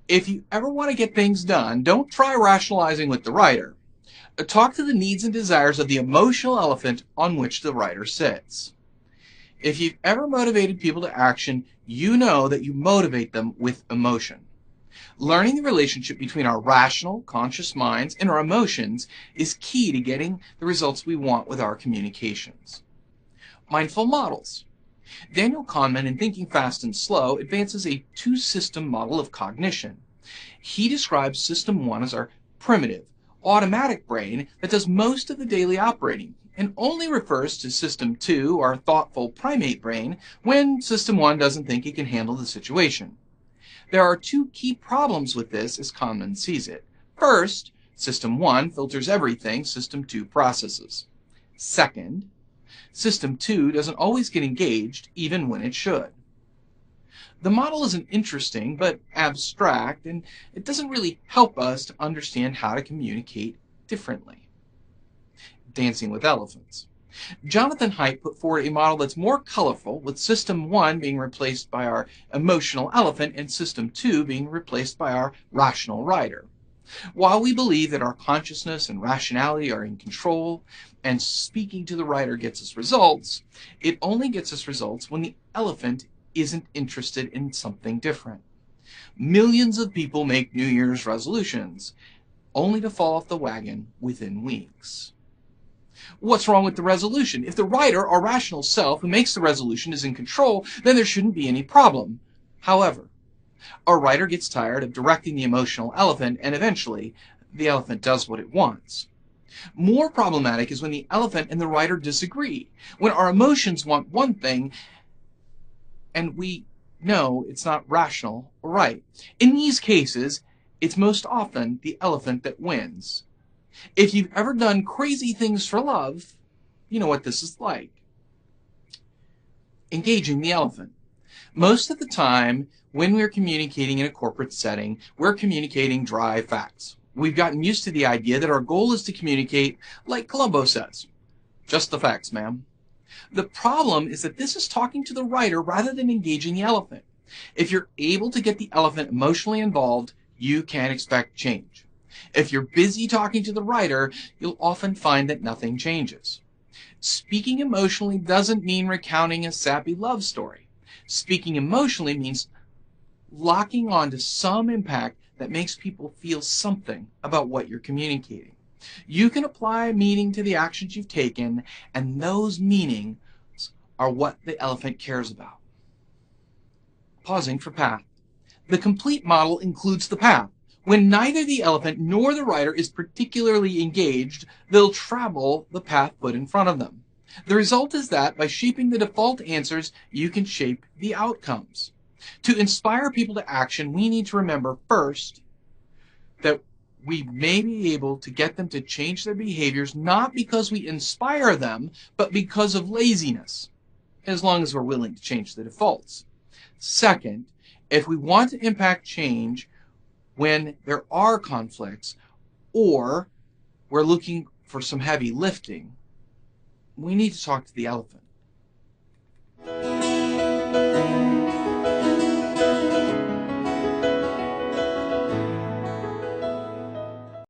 If you ever want to get things done, don't try rationalizing with the writer. Talk to the needs and desires of the emotional elephant on which the writer sits. If you've ever motivated people to action, you know that you motivate them with emotion. Learning the relationship between our rational, conscious minds and our emotions is key to getting the results we want with our communications. Mindful models. Daniel Kahneman, in Thinking Fast and Slow, advances a two-system model of cognition. He describes System 1 as our primitive, automatic brain that does most of the daily operating, and only refers to System 2, our thoughtful primate brain, when System 1 doesn't think it can handle the situation. There are two key problems with this as Kahneman sees it. First, System 1 filters everything System 2 processes. Second, System 2 doesn't always get engaged, even when it should. The model isn't interesting, but abstract, and it doesn't really help us to understand how to communicate differently. Dancing with elephants. Jonathan Haidt put forward a model that's more colorful, with System 1 being replaced by our emotional elephant and System 2 being replaced by our rational rider. While we believe that our consciousness and rationality are in control, and speaking to the writer gets us results, it only gets us results when the elephant isn't interested in something different. Millions of people make New Year's resolutions, only to fall off the wagon within weeks. What's wrong with the resolution? If the writer, our rational self, who makes the resolution is in control, then there shouldn't be any problem. However, our writer gets tired of directing the emotional elephant, and eventually, the elephant does what it wants. More problematic is when the elephant and the writer disagree, when our emotions want one thing, and we know it's not rational or right. In these cases, it's most often the elephant that wins. If you've ever done crazy things for love, you know what this is like. Engaging the elephant. Most of the time, when we're communicating in a corporate setting, we're communicating dry facts. We've gotten used to the idea that our goal is to communicate like Columbo says. Just the facts, ma'am. The problem is that this is talking to the writer rather than engaging the elephant. If you're able to get the elephant emotionally involved, you can expect change. If you're busy talking to the writer, you'll often find that nothing changes. Speaking emotionally doesn't mean recounting a sappy love story. Speaking emotionally means locking on to some impact that makes people feel something about what you're communicating. You can apply meaning to the actions you've taken, and those meanings are what the elephant cares about. Pausing for path. The complete model includes the path. When neither the elephant nor the writer is particularly engaged, they'll travel the path put in front of them. The result is that by shaping the default answers, you can shape the outcomes. To inspire people to action, we need to remember first that we may be able to get them to change their behaviors not because we inspire them, but because of laziness, as long as we're willing to change the defaults. Second, if we want to impact change when there are conflicts or we're looking for some heavy lifting, we need to talk to the elephant.